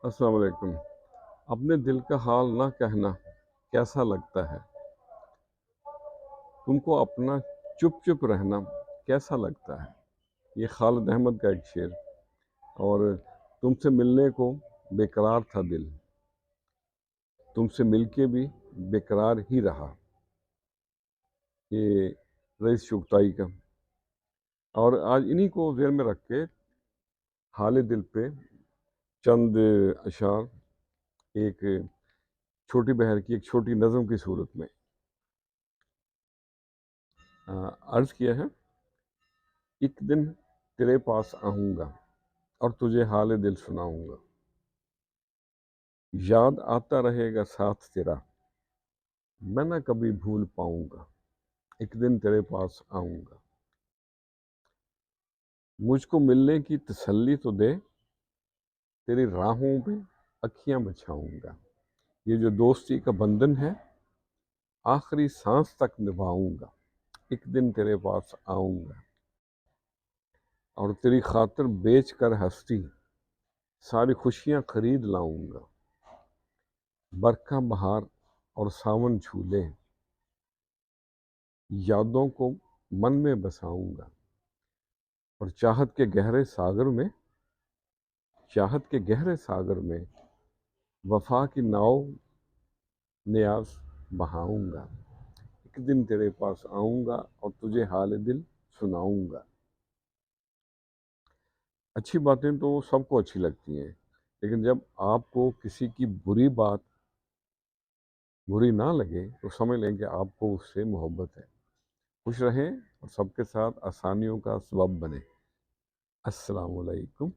السلام علیکم۔ اپنے دل کا حال نہ کہنا کیسا لگتا ہے؟ تم کو اپنا چپ چپ رہنا کیسا لگتا ہے؟ یہ خالد احمد کا ایک شعر۔ اور تم سے ملنے کو بے قرار تھا دل، تم سے مل کے بھی بے قرار ہی رہا، یہ رئیس چغتائی کا۔ اور آج انہی کو ذہن میں رکھ کے حال دل پہ چند اشعار ایک چھوٹی بہر کی ایک چھوٹی نظم کی صورت میں عرض کیا ہے۔ ایک دن تیرے پاس آؤں گا اور تجھے حال دل سناؤں گا، یاد آتا رہے گا ساتھ تیرا، میں نہ کبھی بھول پاؤں گا۔ ایک دن تیرے پاس آؤں گا، مجھ کو ملنے کی تسلی تو دے، تیری راہوں پہ اکھیاں بچھاؤں گا۔ یہ جو دوستی کا بندھن ہے آخری سانس تک نبھاؤں گا۔ ایک دن تیرے پاس آؤں گا اور تیری خاطر بیچ کر ہستی ساری خوشیاں خرید لاؤں گا۔ برکھا بہار اور ساون جھولے یادوں کو من میں بساؤں گا، اور چاہت کے گہرے ساگر میں وفا کی ناؤ نیاز بہاؤں گا۔ ایک دن تیرے پاس آؤں گا اور تجھے حال دل سناؤں گا۔ اچھی باتیں تو سب کو اچھی لگتی ہیں، لیکن جب آپ کو کسی کی بری نہ لگے تو سمجھ لیں کہ آپ کو اس سے محبت ہے۔ خوش رہیں اور سب کے ساتھ آسانیوں کا سبب بنیں۔ السلام علیکم۔